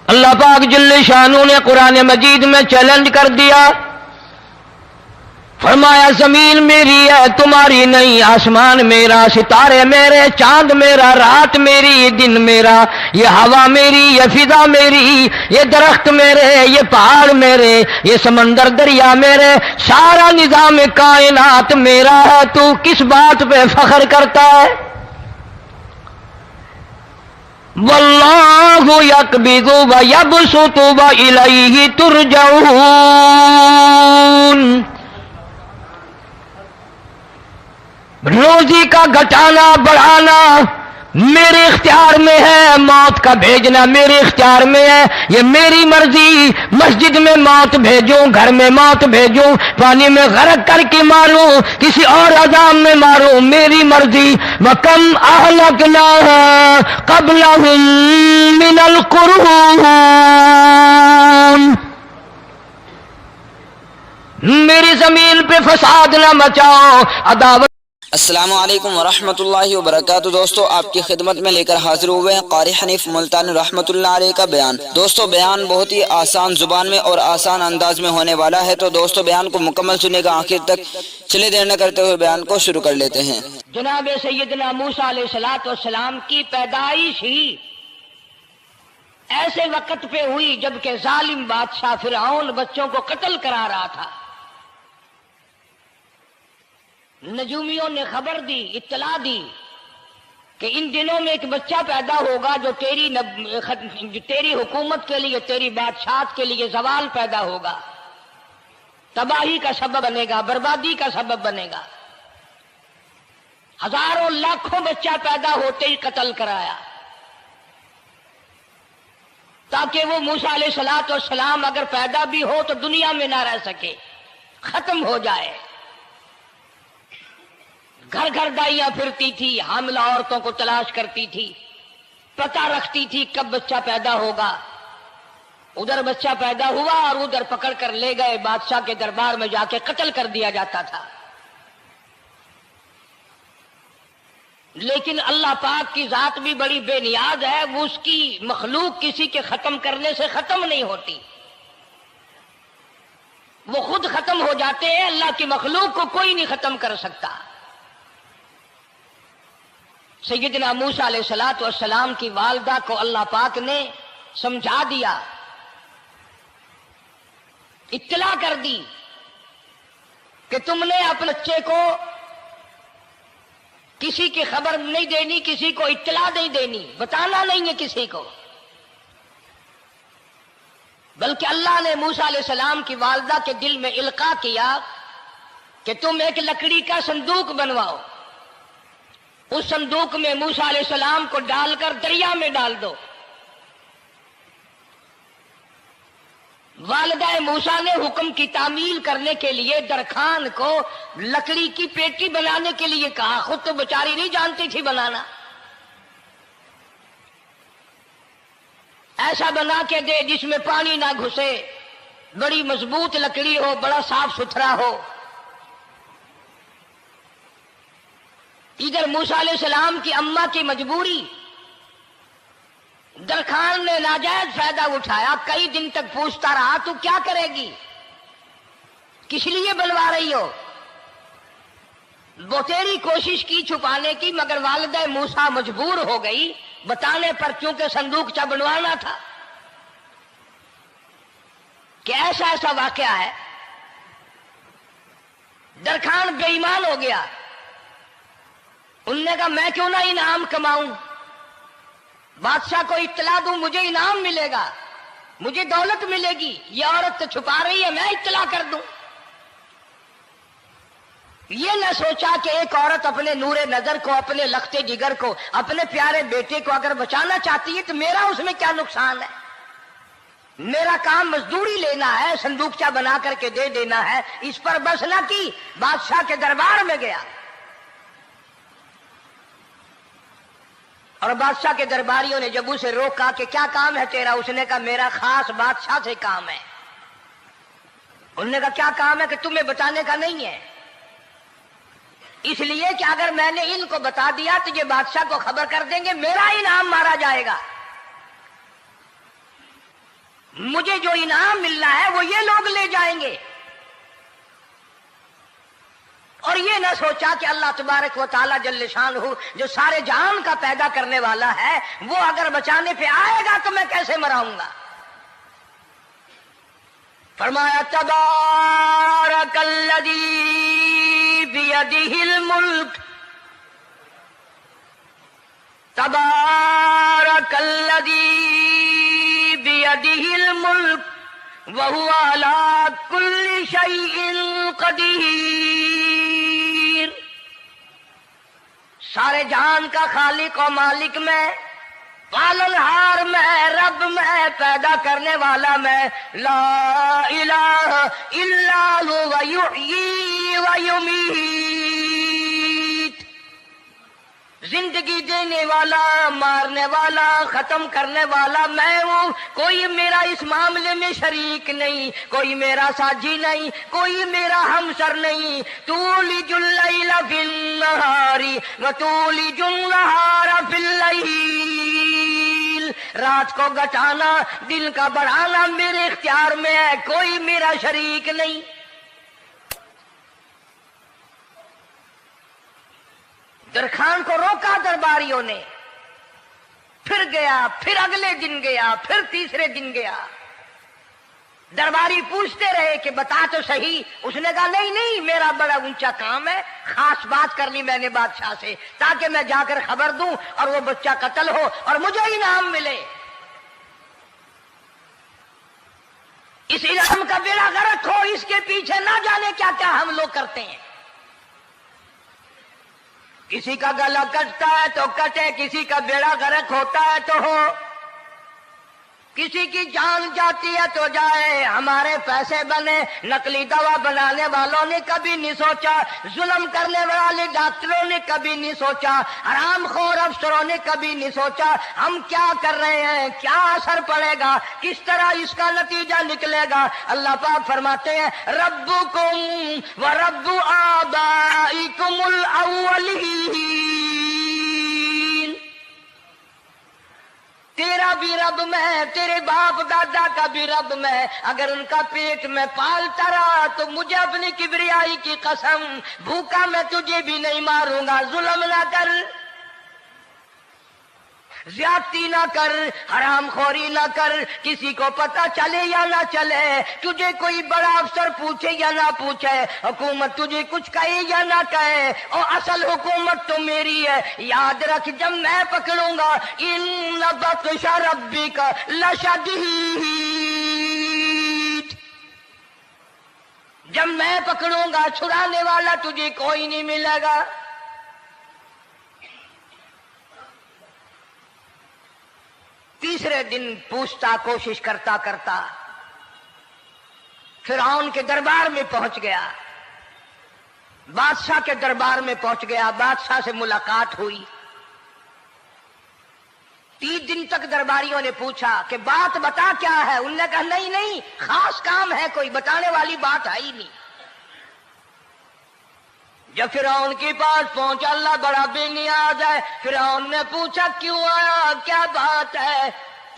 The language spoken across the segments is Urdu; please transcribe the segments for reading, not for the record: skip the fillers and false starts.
اللہ پاک جل شانہ نے قرآن مجید میں چیلنج کر دیا، فرمایا زمین میری ہے تمہاری نہیں، آسمان میرا، ستارے میرے، چاند میرا، رات میری، یہ دن میرا، یہ ہوا میری، یہ فضا میری، یہ درخت میرے، یہ پہاڑ میرے، یہ سمندر دریا میرے، سارا نظام کائنات میرا ہے، تو کس بات پہ فخر کرتا ہے؟ واللہ یقبض ویبسط والیہ ترجعون۔ روزی کا گھٹانا بڑھانا میرے اختیار میں ہے، موت کا بھیجنا میرے اختیار میں ہے، یہ میری مرضی، مسجد میں موت بھیجوں، گھر میں موت بھیجوں، پانی میں غرق کر کے ماروں، کسی اور عذاب میں ماروں، میری مرضی۔ وَكَمْ أَهْلَكْنَا قَبْلَهُمْ مِنَ الْقُرُونِ، میری زمین پہ فساد نہ مچاؤ، عداوت۔ السلام علیکم ورحمۃ اللہ وبرکاتہ۔ دوستو آپ کی خدمت میں لے کر حاضر ہوئے ہیں قاری حنیف ملتانی رحمۃ اللہ علیہ کا بیان۔ دوستو بیان بہت ہی آسان زبان میں اور آسان انداز میں ہونے والا ہے، تو دوستو بیان کو مکمل سننے کا آخر تک۔ چلے دیر نہ کرتے ہوئے بیان کو شروع کر لیتے ہیں۔ جناب سیدنا موسیٰ علیہ السلام کی پیدائش ہی ایسے وقت پہ ہوئی جبکہ ظالم بادشاہ فرعون بچوں کو قتل کرا رہا تھا۔ نجومیوں نے خبر دی، اطلاع دی کہ ان دنوں میں ایک بچہ پیدا ہوگا جو تیری حکومت کے لیے، تیری بادشاہت کے لیے زوال پیدا ہوگا، تباہی کا سبب بنے گا، بربادی کا سبب بنے گا۔ ہزاروں لاکھوں بچہ پیدا ہوتے ہی قتل کرایا تاکہ وہ موسیٰ علیہ السلام اگر پیدا بھی ہو تو دنیا میں نہ رہ سکے، ختم ہو جائے۔ گھر گھر دائیاں پھرتی تھی، حاملہ عورتوں کو تلاش کرتی تھی، پتہ رکھتی تھی کب بچہ پیدا ہوگا۔ ادھر بچہ پیدا ہوا اور ادھر پکڑ کر لے گئے، بادشاہ کے دربار میں جا کے قتل کر دیا جاتا تھا۔ لیکن اللہ پاک کی ذات بھی بڑی بے نیاز ہے، وہ اس کی مخلوق کسی کے ختم کرنے سے ختم نہیں ہوتی، وہ خود ختم ہو جاتے ہیں، اللہ کی مخلوق کو کوئی نہیں ختم کر سکتا۔ سیدنا موسیٰ علیہ السلام کی والدہ کو اللہ پاک نے سمجھا دیا، اطلاع کر دی کہ تم نے اپنے بچے کو کسی کی خبر نہیں دینی، کسی کو اطلاع نہیں دینی، بتانا نہیں ہے کسی کو، بلکہ اللہ نے موسیٰ علیہ السلام کی والدہ کے دل میں القاء کیا کہ تم ایک لکڑی کا صندوق بنواؤ، اس صندوق میں موسیٰ علیہ السلام کو ڈال کر دریا میں ڈال دو۔ والدہ موسیٰ نے حکم کی تعمیل کرنے کے لیے درخان کو لکڑی کی پیٹی بنانے کے لیے کہا، خود تو بیچاری نہیں جانتی تھی بنانا۔ ایسا بنا کے دے جس میں پانی نہ گھسے، بڑی مضبوط لکڑی ہو، بڑا صاف ستھرا ہو۔ ادھر موسیٰ علیہ السلام کی اماں کی مجبوری، درخان نے ناجائز فائدہ اٹھایا، کئی دن تک پوچھتا رہا تو کیا کرے گی، کس لیے بنوا رہی ہو؟ بتیری کوشش کی چھپانے کی، مگر والدہ موسیٰ مجبور ہو گئی بتانے پر، چونکہ صندوق چا بنوانا تھا۔ کہ ایسا واقعہ ہے، درخان بے ایمان ہو گیا، انہوں نے کہا میں کیوں نہ انعام کماؤں، بادشاہ کو اطلاع دوں، مجھے انعام ملے گا، مجھے دولت ملے گی، یہ عورت تو چھپا رہی ہے، میں اطلاع کر دوں۔ یہ نہ سوچا کہ ایک عورت اپنے نور نظر کو، اپنے لخت جگر کو، اپنے پیارے بیٹے کو اگر بچانا چاہتی ہے تو میرا اس میں کیا نقصان ہے، میرا کام مزدوری لینا ہے، صندوقچہ بنا کر کے دے دینا ہے، اس پر بس نہ کی، بادشاہ کے دربار میں گیا اور بادشاہ کے درباریوں نے جب اسے روکا کہ کیا کام ہے تیرا، اس نے کہا میرا خاص بادشاہ سے کام ہے۔ انہوں نے کہا کیا کام ہے؟ کہ تمہیں بتانے کا نہیں ہے، اس لیے کہ اگر میں نے ان کو بتا دیا تو یہ بادشاہ کو خبر کر دیں گے، میرا انعام مارا جائے گا۔ مجھے جو انعام ملنا ہے وہ یہ لوگ لے جائیں گے. اور یہ نہ سوچا کہ اللہ تبارک و تعالیٰ جل شانہ جو سارے جہان کا پیدا کرنے والا ہے وہ اگر بچانے پہ آئے گا تو میں کیسے مراؤں گا. فرمایا تبارک الذی بیدہ الملک، تبارک الذی بیدہ الملک وہو علی کل شیء قدیر. سارے جہان کا خالق و مالک میں، پالنہار میں، رب میں، پیدا کرنے والا میں، لا الہ الا هو یحیی و یمیت. زندگی دینے والا، مارنے والا، ختم کرنے والا میں ہوں. کوئی میرا اس معاملے میں شریک نہیں، کوئی میرا ساجی نہیں، کوئی میرا ہمسر نہیں. تولج اللیل فی النہار وتولج النہار فی اللیل. رات کو گھٹانا، دن کا بڑھانا میرے اختیار میں ہے، کوئی میرا شریک نہیں. درخان کو روکا درباریوں نے، پھر گیا، پھر اگلے دن گیا، پھر تیسرے دن گیا. درباری پوچھتے رہے کہ بتا تو صحیح. اس نے کہا نہیں نہیں، میرا بڑا اونچا کام ہے، خاص بات کر لی میں نے بادشاہ سے تاکہ میں جا کر خبر دوں اور وہ بچہ قتل ہو اور مجھے انعام ملے. اس انعام کا بیڑا غرق ہو، اس کے پیچھے نہ جانے کیا کیا ہم لوگ کرتے ہیں. کسی کا گلا کٹتا ہے تو کٹے، کسی کا بیڑا غرق ہوتا ہے تو ہو، کسی کی جان جاتی ہے تو جائے، ہمارے پیسے بنے. نقلی دوا بنانے والوں نے کبھی نہیں سوچا، ظلم کرنے والے ڈاکٹروں نے کبھی نہیں سوچا، حرام خور افسروں نے کبھی نہیں سوچا ہم کیا کر رہے ہیں، کیا اثر پڑے گا، کس طرح اس کا نتیجہ نکلے گا. اللہ پاک فرماتے ہیں ربکم و رب آبائکم الاولین. تیرا بھی رب میں، تیرے باپ دادا کا بھی رب میں. اگر ان کا پیٹ میں پالتا رہا تو مجھے اپنی کبریائی کی قسم، بھوکا میں تجھے بھی نہیں ماروں گا. ظلم نہ کر، زیادتی نہ کر، حرام خوری نہ کر. کسی کو پتہ چلے یا نہ چلے، تجھے کوئی بڑا افسر پوچھے یا نہ پوچھے، حکومت تجھے کچھ کہے یا نہ کہے، اور اصل حکومت تو میری ہے. یاد رکھ جب میں پکڑوں گا، ان بطش ربک لشدید. جب میں پکڑوں گا چھڑانے والا تجھے کوئی نہیں ملے گا. تیسرے دن پوچھتا، کوشش کرتا کرتا فرعون کے دربار میں پہنچ گیا، بادشاہ کے دربار میں پہنچ گیا. بادشاہ سے ملاقات ہوئی. 3 دن تک درباریوں نے پوچھا کہ بات بتا کیا ہے. انہوں نے کہا نہیں نہیں، خاص کام ہے، کوئی بتانے والی بات ہے ہی نہیں. جب فرعون کے پاس پہنچا، اللہ بڑا بے نیاز ہے. فرعون نے پوچھا کیوں آیا، کیا بات ہے.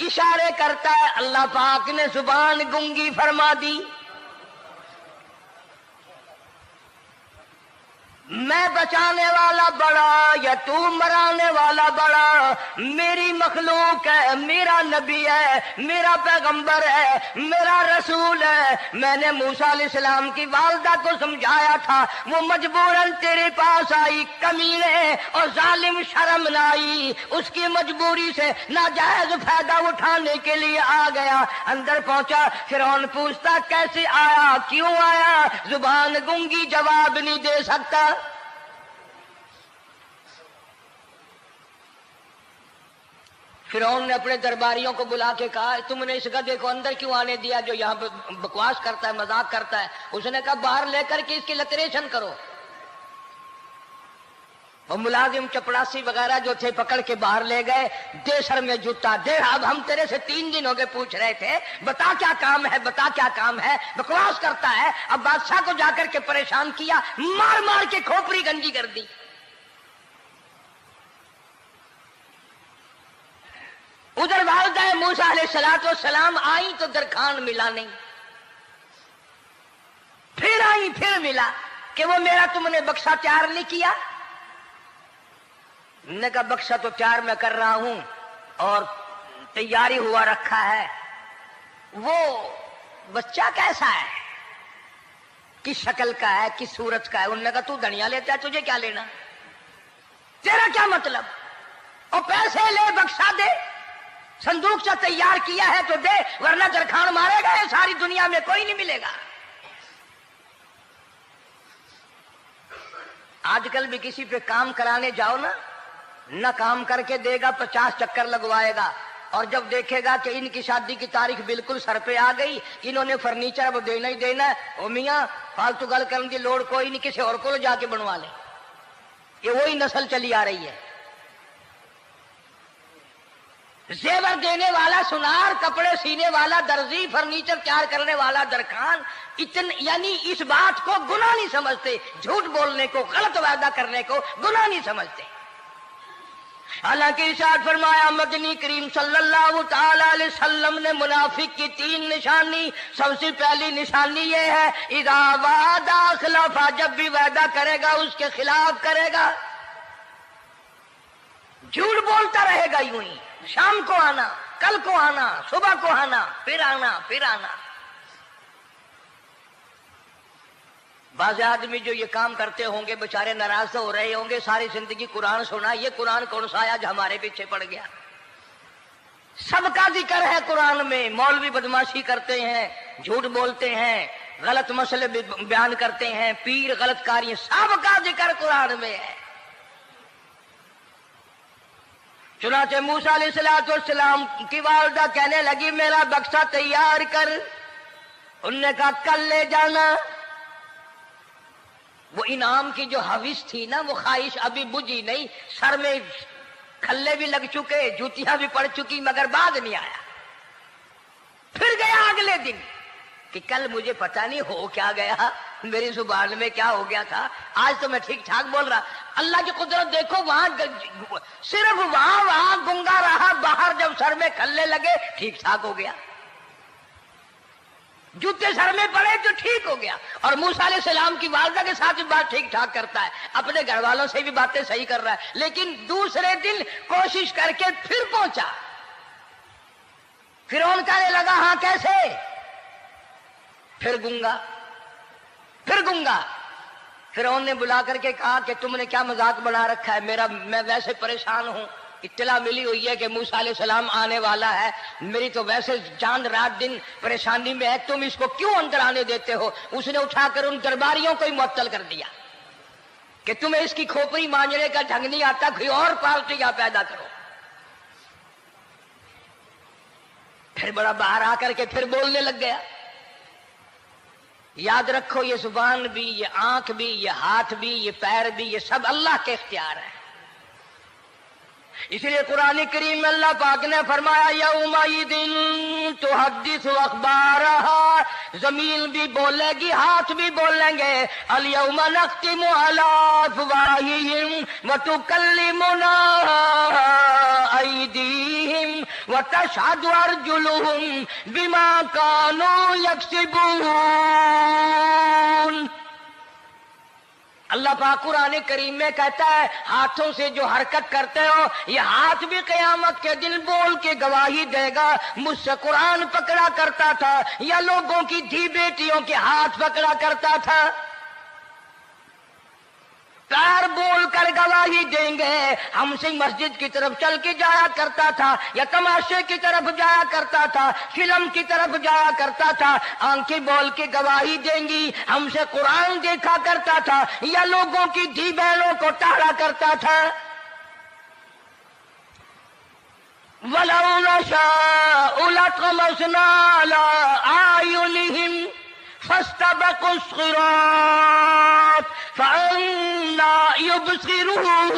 اشارے کرتا ہے، اللہ پاک نے زبان گنگی فرما دی. میں بچانے والا بڑا یا تو مرانے والا بڑا؟ میری مخلوق ہے، میرا نبی ہے، میرا پیغمبر ہے، میرا رسول ہے. میں نے موسیٰ علیہ السلام کی والدہ کو سمجھایا تھا، وہ مجبوراً تیرے پاس آئی، کمینے اور ظالم شرم نہ آئی، اس کی مجبوری سے ناجائز فائدہ اٹھانے کے لیے آ گیا. اندر پہنچا، فرعون پوچھتا کیسے آیا، کیوں آیا؟ زبان گنگی جواب نہیں دے سکتا. فرعون نے اپنے درباریوں کو بلا کے کہا تم نے اس گدھے کو اندر کیوں آنے دیا جو یہاں پہ بکواس کرتا ہے، مذاق کرتا ہے؟ اس نے کہا باہر لے کر کے اس کی لتریشن کرو. وہ ملازم چپڑاسی وغیرہ جو تھے پکڑ کے باہر لے گئے. دے سر میں جوتا دے. اب ہم تیرے سے 3 دن ہو گئے پوچھ رہے تھے بتا کیا کام ہے، بتا کیا کام ہے، بکواس کرتا ہے. اب بادشاہ کو جا کر کے پریشان کیا، مار مار کے کھوپڑی گنجی کر دی. ادھر والدہ موسیٰ علیہ السلام آئی تو درخان ملا نہیں، پھر آئی پھر ملا کہ وہ میرا تم نے بکسا تیار نہیں کیا؟ نے کہا بکسا تو تیار میں کر رہا ہوں اور تیاری ہوا رکھا ہے، وہ بچہ کیسا ہے، کس شکل کا ہے، کس صورت کا ہے؟ انہوں نے کہا تو دنیا لیتا ہے، تجھے کیا لینا، تیرا کیا مطلب، اور پیسے لے بکسا دے، صندوق سے تیار کیا ہے تو دے، ورنہ درخان مارے گا، ساری دنیا میں کوئی نہیں ملے گا۔ آج کل بھی کسی پہ کام کرانے جاؤ نا، نہ کام کر کے دے گا، 50 چکر لگوائے گا، اور جب دیکھے گا کہ ان کی شادی کی تاریخ بالکل سر پہ آ گئی، انہوں نے فرنیچر اب دینا ہی دینا ہے، او میاں فالتو گل کرنے کی لوڑ کوئی نہیں، کسی اور کو جا کے بنوا لے۔ یہ وہی نسل چلی آ رہی ہے، زیور دینے والا سنار، کپڑے سینے والا درزی، فرنیچر تیار کرنے والا درخان، یعنی اس بات کو گناہ نہیں سمجھتے، جھوٹ بولنے کو، غلط وعدہ کرنے کو گناہ نہیں سمجھتے۔ حالانکہ ارشاد فرمایا مدنی کریم صلی اللہ تعالی علیہ وسلم نے منافق کی 3 نشانی، سب سے پہلی نشانی یہ ہے اذا وعد اخلف، جب بھی وعدہ کرے گا اس کے خلاف کرے گا، جھوٹ بولتا رہے گا، یوں ہی شام کو آنا، کل کو آنا، صبح کو آنا، پھر آنا، پھر آنا۔ بعض آدمی جو یہ کام کرتے ہوں گے بےچارے ناراض ہو رہے ہوں گے، ساری زندگی قرآن سنا، یہ قرآن کون سا آیا جو ہمارے پیچھے پڑ گیا؟ سب کا ذکر ہے قرآن میں، مولوی بدماشی کرتے ہیں، جھوٹ بولتے ہیں، غلط مسئلے بیان کرتے ہیں، پیر غلط کاری، سب کا ذکر قرآن میں ہے۔ چنانچہ موسیٰ علیہ السلام کی والدہ کہنے لگی میرا بکسا تیار کر، انہوں نے کہا کل لے جانا۔ وہ انعام کی جو حوث تھی نا، وہ خواہش ابھی بجھی نہیں، سر میں کھلے بھی لگ چکے، جوتیاں بھی پڑ چکی، مگر بعد نہیں آیا۔ پھر گیا اگلے دن کہ کل مجھے پتہ نہیں ہو کیا گیا، میری زبان میں کیا ہو گیا تھا، آج تو میں ٹھیک ٹھاک بول رہا۔ اللہ کی قدرت دیکھو، وہاں صرف وہاں گنگا رہا، باہر جب سر میں کھلے لگے ٹھیک ٹھاک ہو گیا، جوتے سر میں پڑے تو ٹھیک ہو گیا۔ اور موسیٰ علیہ السلام کی والدہ کے ساتھ بھی بات ٹھیک ٹھاک کرتا ہے، اپنے گھر والوں سے بھی باتیں صحیح کر رہا ہے، لیکن دوسرے دن کوشش کر کے پھر پہنچا۔ فرعون کہنے لگا ہاں کیسے؟ پھر گنگا، پھر گنگا۔ فرعون نے بلا کر کے کہا کہ تم نے کیا مذاق بنا رکھا ہے، میں ویسے پریشان ہوں، اطلاع ملی ہوئی ہے کہ موسیٰ علیہ السلام آنے والا ہے، میری تو ویسے چاند رات دن پریشانی میں ہے، تم اس کو کیوں اندر آنے دیتے ہو؟ اس نے اٹھا کر ان درباریوں کو ہی معطل کر دیا کہ تمہیں اس کی کھوپڑی مانجنے کا ڈھنگ نہیں آتا، کوئی اور پارٹی یا پیدا کرو۔ پھر بڑا باہر آ کر کے پھر بولنے لگ گیا۔ یاد رکھو یہ زبان بھی، یہ آنکھ بھی، یہ ہاتھ بھی، یہ پیر بھی، یہ سب اللہ کے اختیار ہے۔ اس لیے قرآن کریم میں اللہ پاک نے فرمایا یومئذ تحدث اخبارہا، زمین بھی بولے گی، ہاتھ بھی بولیں گے، الیوم نختم علی افواہہم وتکلمنا ایدیہم وتشہد ارجلہم بما کانوا یکسبون۔ اللہ پاک قرآن کریم میں کہتا ہے ہاتھوں سے جو حرکت کرتے ہو، یہ ہاتھ بھی قیامت کے دن بول کے گواہی دے گا، مجھ سے قرآن پکڑا کرتا تھا یا لوگوں کی دھی بیٹیوں کے ہاتھ پکڑا کرتا تھا۔ پیر بول کر گواہی دیں گے، ہم سے مسجد کی طرف چل کے جایا کرتا تھا یا تماشے کی طرف جایا کرتا تھا، فلم کی طرف جایا کرتا تھا، آنکھیں بول کے گواہی دیں گی، ہم سے قرآن دیکھا کرتا تھا یا لوگوں کی دھی بہنوں کو ٹہرا کرتا تھا۔ وَلَوْ نَشَاءُ لَطَمَسْنَا عَلَىٰ أَعْيُنِهِمْ فَاسْتَبَقُوا الصِّرَاطَ فَأَنَّىٰ يُبْصِرُونَ۔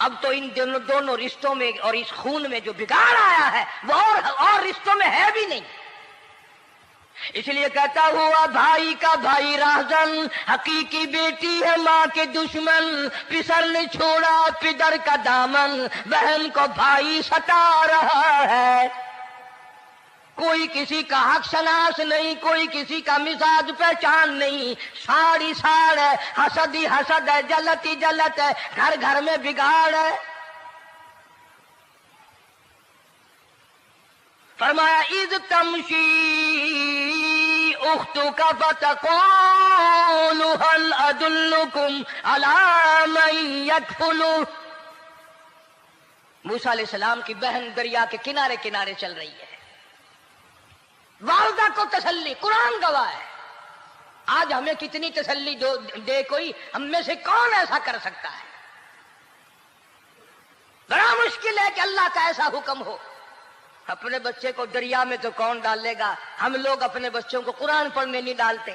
اب تو ان دونوں رشتوں میں اور اس خون میں جو بگاڑ آیا ہے وہ اور رشتوں میں ہے بھی نہیں. اس لیے کہتا ہوا بھائی کا بھائی راہزن، حقیقی بیٹی ہے ماں کے دشمن، پسر نے چھوڑا پدر کا دامن، بہن کو بھائی ستا رہا ہے. کوئی کسی کا حق شناس نہیں، کوئی کسی کا مزاج پہچان نہیں، ساڑی ساڑ ہے، حسد ہی حسد ہے، جلت ہی جلت ہے، گھر گھر میں بگاڑ ہے. فرمایا اذ تمشی اختک فتقول هل ادلکم علی من یکفل. موسیٰ علیہ السلام کی بہن دریا کے کنارے کنارے چل رہی ہے، والدہ کو تسلی، قرآن گواہ ہے. آج ہمیں کتنی تسلی دے کوئی، ہم میں سے کون ایسا کر سکتا ہے؟ بڑا مشکل ہے کہ اللہ کا ایسا حکم ہو. اپنے بچے کو دریا میں تو کون ڈالے گا؟ ہم لوگ اپنے بچوں کو قرآن پڑھنے نہیں ڈالتے،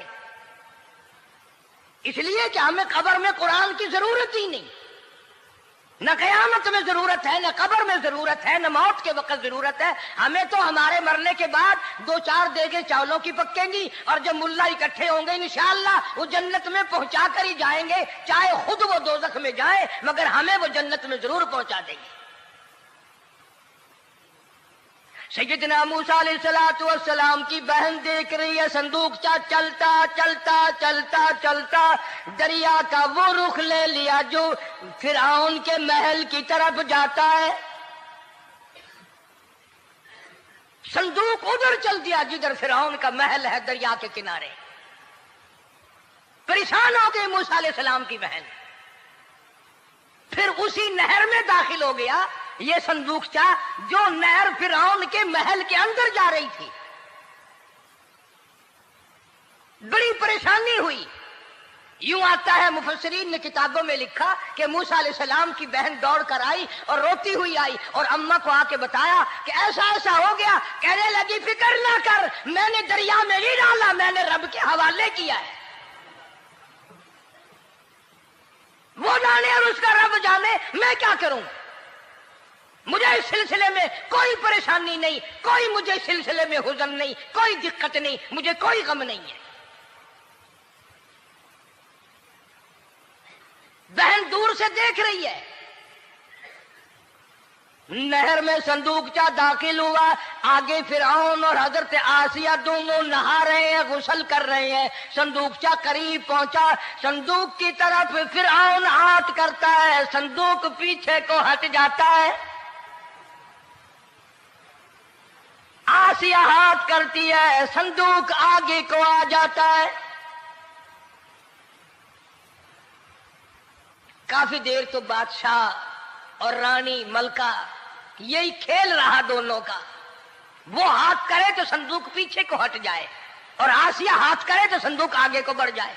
اس لیے کہ ہمیں قبر میں قرآن کی ضرورت ہی نہیں. نہ قیامت میں ضرورت ہے، نہ قبر میں ضرورت ہے، نہ موت کے وقت ضرورت ہے. ہمیں تو ہمارے مرنے کے بعد 2-4 دیگیں چاولوں کی پکیں گی، اور جب ملا اکٹھے ہوں گے انشاءاللہ وہ جنت میں پہنچا کر ہی جائیں گے، چاہے خود وہ دوزخ میں جائیں مگر ہمیں وہ جنت میں ضرور پہنچا دیں گے. سیدنا موسیٰ علیہ السلام کی بہن دیکھ رہی ہے صندوقچہ چلتا چلتا چلتا چلتا دریا کا وہ رخ لے لیا جو فرعون کے محل کی طرف جاتا ہے. صندوق ادھر چل دیا جدھر فرعون کا محل ہے، دریا کے کنارے. پریشان ہو گئی موسیٰ علیہ السلام کی بہن، پھر اسی نہر میں داخل ہو گیا یہ صندوقچہ جو نہر فرعون کے محل کے اندر جا رہی تھی. بڑی پریشانی ہوئی. یوں آتا ہے، مفسرین نے کتابوں میں لکھا کہ موسیٰ علیہ السلام کی بہن دوڑ کر آئی اور روتی ہوئی آئی اور اماں کو آ کے بتایا کہ ایسا ایسا ہو گیا. کہنے لگی فکر نہ کر، میں نے دریا میں نہیں ڈالا، میں نے رب کے حوالے کیا ہے. وہ جانے اور اس کا رب جانے، میں کیا کروں؟ مجھے اس سلسلے میں کوئی پریشانی نہیں، کوئی مجھے اس سلسلے میں حزن نہیں، کوئی دقت نہیں، مجھے کوئی غم نہیں ہے. بہن دور سے دیکھ رہی ہے. نہر میں صندوقچہ داخل ہوا، آگے فرعون اور حضرت آسیہ دونوں نہا رہے ہیں، غسل کر رہے ہیں. صندوقچہ قریب پہنچا، صندوق کی طرف فرعون ہاتھ کرتا ہے، صندوق پیچھے کو ہٹ جاتا ہے. آسیہ ہاتھ کرتی ہے، صندوق آگے کو آ جاتا ہے. کافی دیر تو بادشاہ اور رانی ملکہ یہی کھیل رہا دونوں کا. وہ ہاتھ کرے تو صندوق پیچھے کو ہٹ جائے اور آسیہ ہاتھ کرے تو صندوق آگے کو بڑھ جائے.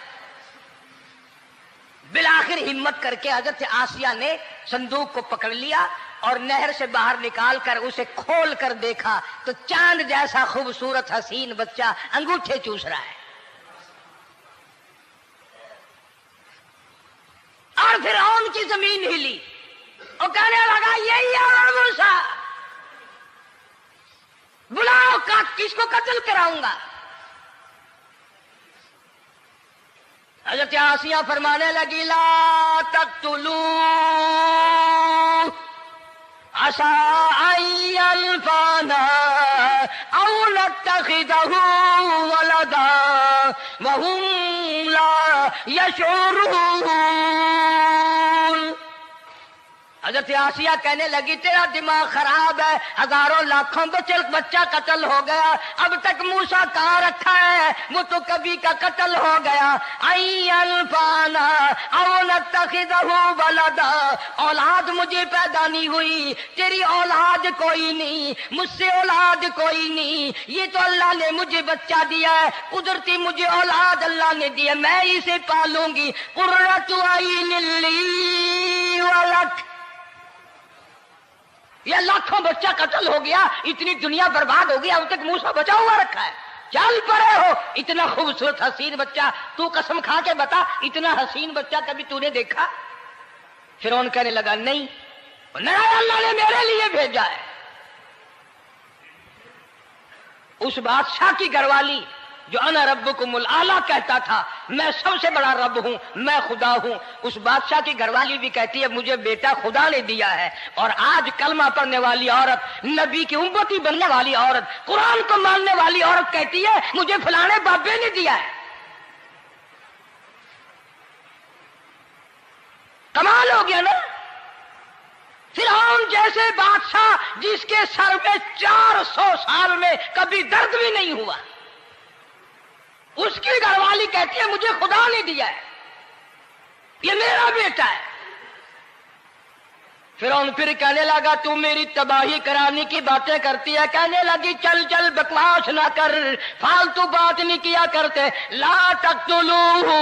بالآخر ہمت کر کے حضرت آسیہ نے صندوق کو پکڑ لیا اور نہر سے باہر نکال کر اسے کھول کر دیکھا تو چاند جیسا خوبصورت حسین بچہ انگوٹھے چوس رہا ہے. اور فرعون کی زمین ہلی اور کہنے لگا یہی ہے موسیٰ، بلاؤ کس کو قتل کراؤں گا. حضرت آسیہ فرمانے لگی لا تقتلوا عسى أن ينفعنا أو نتخذه ولدا وهم لا يشعرون. حضرت آسیہ کہنے لگی تیرا دماغ خراب ہے، ہزاروں لاکھوں بچہ قتل ہو گیا، اب تک موسیٰ کہاں رکھا ہے؟ وہ تو کبھی کا قتل ہو گیا. انفانا او نتخذہ ولدا، اولاد مجھے پیدا نہیں ہوئی، تیری اولاد کوئی نہیں، مجھ سے اولاد کوئی نہیں، یہ تو اللہ نے مجھے بچہ دیا ہے، قدرتی مجھے اولاد اللہ نے دیا، میں اسے پالوں گی. قرۃ عین لی ولک. یہ لاکھوں بچہ قتل ہو گیا، اتنی دنیا برباد ہو گئی، اب تک موسیٰ بچا ہوا رکھا ہے. چل پڑے ہو، اتنا خوبصورت حسین بچہ، تو قسم کھا کے بتا اتنا حسین بچہ کبھی تو نے دیکھا؟ فرعون کہنے لگا نہیں، نہ اللہ نے میرے لیے بھیجا ہے۔ اس بادشاہ کی گھر والی جو انا ربکم الاعلی کہتا تھا، میں سب سے بڑا رب ہوں، میں خدا ہوں، اس بادشاہ کی گھر والی بھی کہتی ہے مجھے بیٹا خدا نے دیا ہے۔ اور آج کلمہ پڑھنے والی عورت، نبی کی امتی بننے والی عورت، قرآن کو ماننے والی عورت کہتی ہے مجھے فلانے بابے نے دیا ہے۔ کمال ہو گیا نا۔ فرعون جیسے بادشاہ جس کے سر میں 400 سال میں کبھی درد بھی نہیں ہوا، اس کی گھر والی کہتی ہے مجھے خدا نے دیا ہے، یہ میرا بیٹا ہے۔ فرعون پھر کہنے لگا تو میری تباہی کرانے کی باتیں کرتی ہے، کہنے لگی چل چل بکواس نہ کر، فالتو بات نہیں کیا کرتے، لا تقتلوہ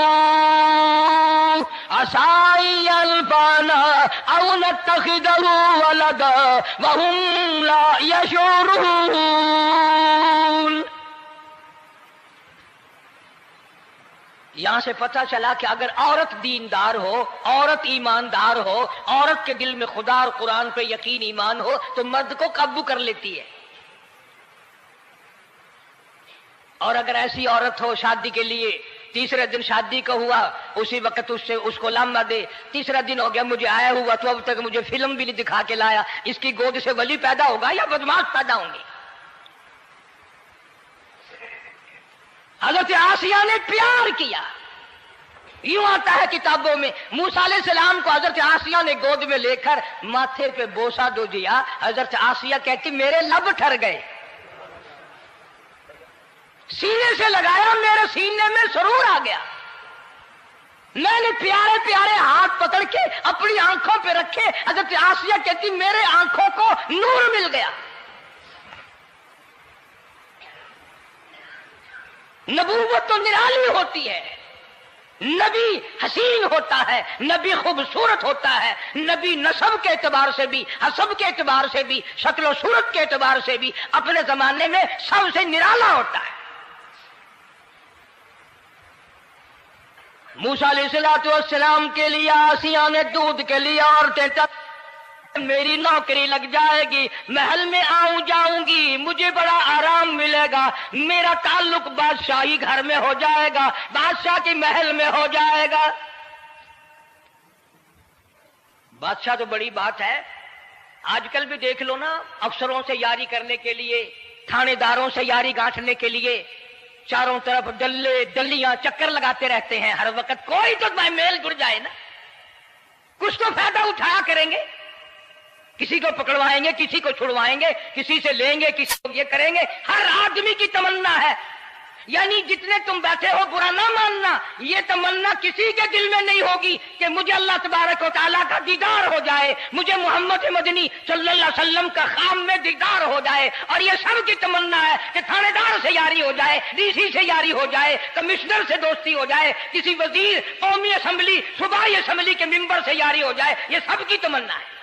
عسى يلفانا او نتخذه ولدا وهم لا يشعرون۔ یہاں سے پتہ چلا کہ اگر عورت دیندار ہو، عورت ایماندار ہو، عورت کے دل میں خدا اور قرآن پہ یقین ایمان ہو تو مرد کو قابو کر لیتی ہے۔ اور اگر ایسی عورت ہو شادی کے لیے، تیسرے دن شادی کا ہوا، اسی وقت اس کو لامہ دے، تیسرا دن ہو گیا مجھے آیا ہوا تو اب تک مجھے فلم بھی نہیں دکھا کے لایا، اس کی گود سے ولی پیدا ہوگا یا بدماش پیدا ہوں گے؟ حضرت آسیہ نے پیار کیا، یوں آتا ہے کتابوں میں موسیٰ علیہ السلام کو حضرت آسیہ نے گود میں لے کر ماتھے پہ بوسہ دو دیا، حضرت آسیہ کہتی میرے لب ٹھر گئے، سینے سے لگایا میرے سینے میں سرور آ گیا، میں نے پیارے پیارے ہاتھ پکڑ کے اپنی آنکھوں پہ رکھے، حضرت آسیہ کہتی میرے آنکھوں کو نور مل گیا۔ نبوت تو نرالی ہوتی ہے، نبی حسین ہوتا ہے، نبی خوبصورت ہوتا ہے، نبی نسب کے اعتبار سے بھی، حسب کے اعتبار سے بھی، شکل و صورت کے اعتبار سے بھی اپنے زمانے میں سب سے نرالا ہوتا ہے۔ موسیٰ علیہ السلام کے لیے آسیہ نے دودھ کے لیے عورتیں میری نوکری لگ جائے گی، محل میں آؤں جاؤں گی، مجھے بڑا آرام ملے گا، میرا تعلق بادشاہی گھر میں ہو جائے گا، بادشاہ کی محل میں ہو جائے گا۔ بادشاہ تو بڑی بات ہے، آج کل بھی دیکھ لو نا، افسروں سے یاری کرنے کے لیے، تھانے داروں سے یاری گانٹھنے کے لیے چاروں طرف ڈلے ڈلیاں چکر لگاتے رہتے ہیں ہر وقت، کوئی تو میل جڑ جائے نا، کچھ تو فائدہ اٹھایا کریں گے، کسی کو پکڑوائیں گے، کسی کو چھڑوائیں گے، کسی سے لیں گے، کسی کو یہ کریں گے، ہر آدمی کی تمنا ہے۔ یعنی جتنے تم بیٹھے ہو برا نہ ماننا، یہ تمنا کسی کے دل میں نہیں ہوگی کہ مجھے اللہ تبارک و تعالیٰ کا دیدار ہو جائے، مجھے محمد مدنی صلی اللہ علیہ وسلم کا خام میں دیدار ہو جائے، اور یہ سب کی تمنا ہے کہ تھانے دار سے یاری ہو جائے، ڈی سی سے یاری ہو جائے، کمشنر سے دوستی ہو جائے، کسی وزیر، قومی اسمبلی، صوبائی اسمبلی کے ممبر سے یاری ہو جائے، یہ سب کی تمنا ہے۔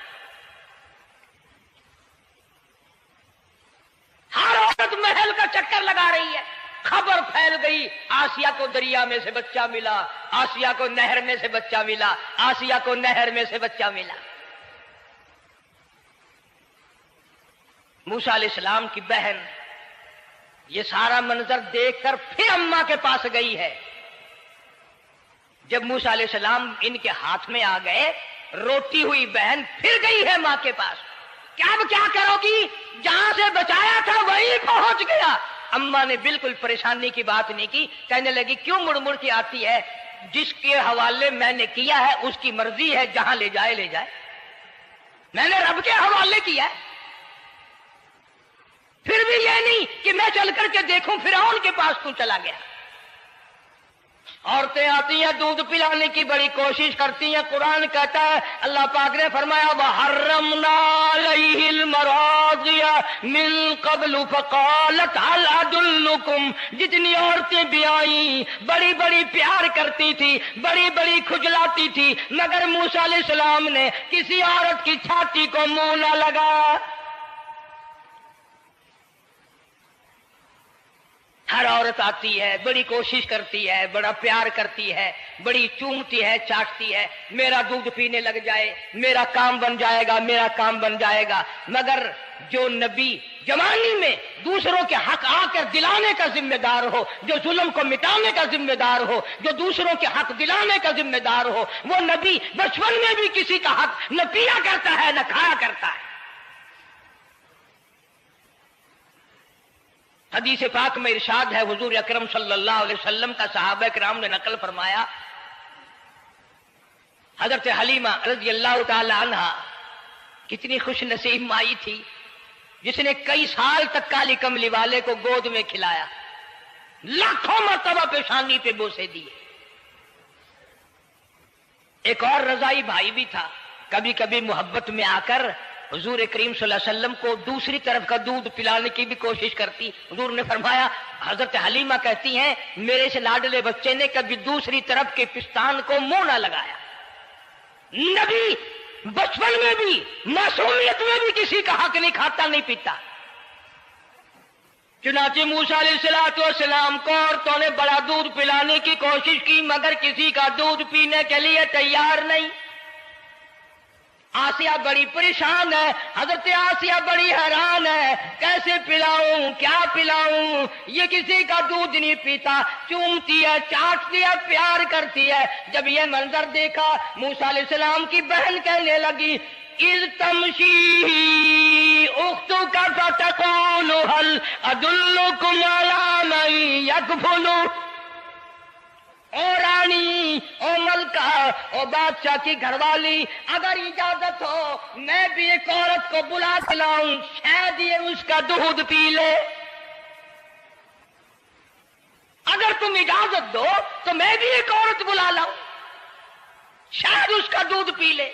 ہر عورت محل کا چکر لگا رہی ہے، خبر پھیل گئی آسیہ کو دریا میں سے بچہ ملا، آسیہ کو نہر میں سے بچہ ملا، آسیہ کو نہر میں سے بچہ ملا۔ موسیٰ علیہ السلام کی بہن یہ سارا منظر دیکھ کر پھر اماں کے پاس گئی ہے۔ جب موسیٰ علیہ السلام ان کے ہاتھ میں آ گئے، روتی ہوئی بہن پھر گئی ہے ماں کے پاس، کیا کرو گی؟ جہاں سے بچایا تھا وہیں پہنچ گیا۔ اماں نے بالکل پریشانی کی بات نہیں کی، کہنے لگی کیوں مڑ مڑ کے آتی ہے؟ جس کے حوالے میں نے کیا ہے اس کی مرضی ہے، جہاں لے جائے لے جائے، میں نے رب کے حوالے کیا ہے۔ پھر بھی یہ نہیں کہ میں چل کر کے دیکھوں فرعون کے پاس کیوں چلا گیا۔ عورتیں آتی ہیں دودھ پلانے کی بڑی کوشش کرتی ہیں، قرآن کہتا ہے، اللہ پاک نے فرمایا وَحَرَّمْنَا عَلَيْهِ الْمَرَاضِعَ مِن قَبْلُ فَقَالَتْ هَلْ أَدُلُّكُمْ، جتنی عورتیں بھی آئیں بڑی بڑی پیار کرتی تھی، بڑی بڑی کھجلاتی تھی، مگر موسیٰ علیہ السلام نے کسی عورت کی چھاتی کو منہ نہ لگا۔ ہر عورت آتی ہے، بڑی کوشش کرتی ہے، بڑا پیار کرتی ہے، بڑی چومتی ہے، چاٹتی ہے، میرا دودھ پینے لگ جائے، میرا کام بن جائے گا، میرا کام بن جائے گا۔ مگر جو نبی جوانی میں دوسروں کے حق آ کر دلانے کا ذمہ دار ہو، جو ظلم کو مٹانے کا ذمہ دار ہو، جو دوسروں کے حق دلانے کا ذمہ دار ہو، وہ نبی بچپن میں بھی کسی کا حق نہ پیا کرتا ہے نہ کھایا کرتا ہے۔ حدیث پاک میں ارشاد ہے، حضور اکرم صلی اللہ علیہ وسلم کا صحابہ کرام نے نقل فرمایا، حضرت حلیمہ رضی اللہ تعالی عنہا کتنی خوش نصیب مائی تھی جس نے کئی سال تک کالی کملی والے کو گود میں کھلایا، لاکھوں مرتبہ پیشانی پہ بوسے دیے۔ ایک اور رضائی بھائی بھی تھا، کبھی کبھی محبت میں آ کر حضور کریم صلی اللہ علیہ وسلم کو دوسری طرف کا دودھ پلانے کی بھی کوشش کرتی۔ حضور نے فرمایا، حضرت حلیمہ کہتی ہیں میرے سے لاڈلے بچے نے کبھی دوسری طرف کے پستان کو منہ نہ لگایا۔ نبی بچپن میں بھی معصومیت میں بھی کسی کا حق نہیں کھاتا نہیں پیتا۔ چنانچہ موسیٰ علیہ السلام کو عورتوں نے بڑا دودھ پلانے کی کوشش کی مگر کسی کا دودھ پینے کے لیے تیار نہیں۔ آسیہ بڑی پریشان ہے، حضرت آسیہ بڑی حیران ہے، کیسے پلاؤں کیا پلاؤں، یہ کسی کا دودھ نہیں پیتا، چومتی ہے چاٹتی ہے پیار کرتی ہے۔ جب یہ منظر دیکھا موسیٰ علیہ السلام کی بہن کہنے لگی اذ تمشی اختک فتقول هل ادلکم علی من یکفل۔ او رانی، او ملکہ، او بادشاہ کی گھر والی، اگر اجازت ہو میں بھی ایک عورت کو بلا کے لاؤں، شاید یہ اس کا دودھ پی لے۔ اگر تم اجازت دو تو میں بھی ایک عورت بلا لاؤں، شاید اس کا دودھ پی لے۔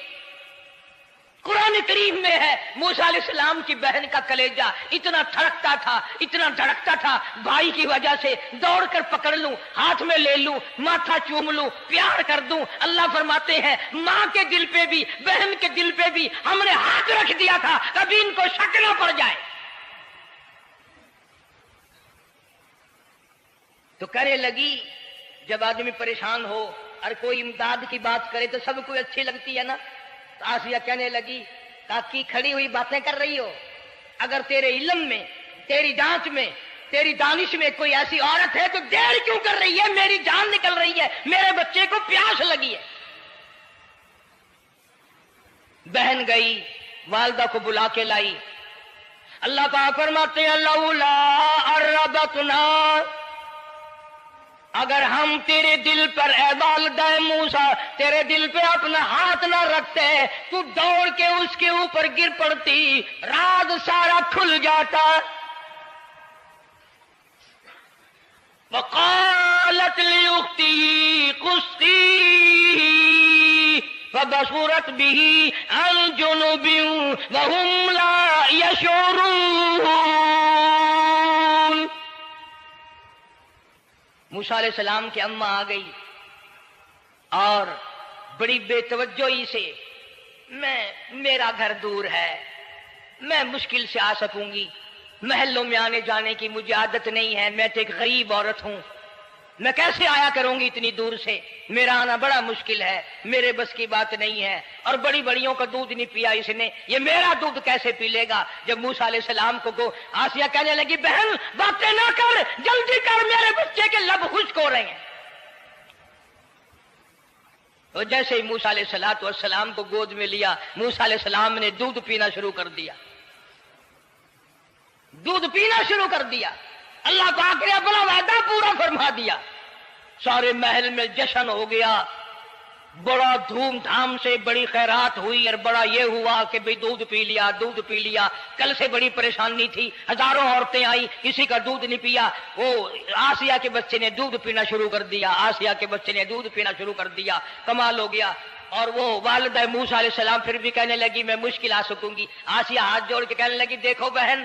قرآن کریم میں ہے موسیٰ علیہ السلام کی بہن کا کلیجہ اتنا تھڑکتا تھا، اتنا دھڑکتا تھا، بھائی کی وجہ سے دوڑ کر پکڑ لوں، ہاتھ میں لے لوں، ماتھا چوم لوں، پیار کر دوں۔ اللہ فرماتے ہیں ماں کے دل پہ بھی بہن کے دل پہ بھی ہم نے ہاتھ رکھ دیا تھا کبھی ان کو شک نہ پڑ جائے۔ تو کہنے لگی جب آدمی پریشان ہو اور کوئی امداد کی بات کرے تو سب کو اچھی لگتی ہے نا۔ آسیہ کہنے لگی کاکی کھڑی ہوئی باتیں کر رہی ہو، اگر تیرے علم میں، تیری جانچ میں، تیری دانش میں کوئی ایسی عورت ہے تو دیر کیوں کر رہی ہے؟ میری جان نکل رہی ہے، میرے بچے کو پیاس لگی ہے۔ بہن گئی والدہ کو بلا کے لائی۔ اللہ پاک فرماتے ہیں لولا اربتنا، اگر ہم تیرے دل پر اے والدہ موسیٰ تیرے دل پہ اپنا ہاتھ نہ رکھتے تو دوڑ کے اس کے اوپر گر پڑتی، راز سارا کھل جاتا۔ وقالت لأخته قصيه فبصرت به عن جنب وهم لا يشعرون۔ موسیٰ علیہ السلام کی اماں آ گئی اور بڑی بے توجہی سے میرا گھر دور ہے، میں مشکل سے آ سکوں گی، محلوں میں آنے جانے کی مجھے عادت نہیں ہے، میں تو ایک غریب عورت ہوں، میں کیسے آیا کروں گی اتنی دور سے، میرا آنا بڑا مشکل ہے، میرے بس کی بات نہیں ہے، اور بڑی بڑیوں کا دودھ نہیں پیا اس نے، یہ میرا دودھ کیسے پی لے گا۔ جب موسیٰ علیہ السلام کو آسیہ کہنے لگی بہن باتیں نہ کر، جلدی کر، میرے بچے کے لب خشک ہو رہے ہیں۔ اور جیسے ہی موسیٰ علیہ السلام کو گود میں لیا، موسیٰ علیہ السلام نے دودھ پینا شروع کر دیا، دودھ پینا شروع کر دیا۔ اللہ پاک نے اپنا وعدہ پورا فرما دیا، سارے محل میں جشن ہو گیا، بڑا دھوم دھام سے بڑی خیرات ہوئی، اور بڑا یہ ہوا کہ بھئی دودھ پی لیا، دودھ پی لیا۔ کل سے بڑی پریشانی تھی، ہزاروں عورتیں آئی، کسی کا دودھ نہیں پیا۔ وہ آسیہ کے بچے نے دودھ پینا شروع کر دیا، آسیہ کے بچے نے دودھ پینا شروع کر دیا، کمال ہو گیا۔ اور وہ والدہ موسیٰ علیہ السلام پھر بھی کہنے لگی میں مشکل آ سکوں گی۔ آسیہ ہاتھ جوڑ کے کہنے لگی دیکھو بہن،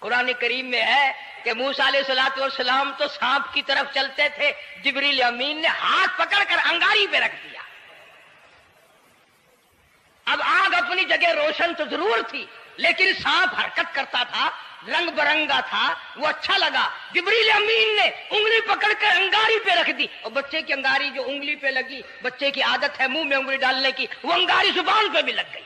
قرآن کریم میں ہے کہ موسیٰ علیہ السلام تو سانپ کی طرف چلتے تھے، جبریل امین نے ہاتھ پکڑ کر انگاری پہ رکھ دیا۔ اب آگ اپنی جگہ روشن تو ضرور تھی، لیکن سانپ حرکت کرتا تھا، رنگ برنگا تھا، وہ اچھا لگا۔ جبریل امین نے انگلی پکڑ کر انگاری پہ رکھ دی، اور بچے کی انگاری جو انگلی پہ لگی، بچے کی عادت ہے منہ میں انگلی ڈالنے کی، وہ انگاری زبان پہ بھی لگ گئی۔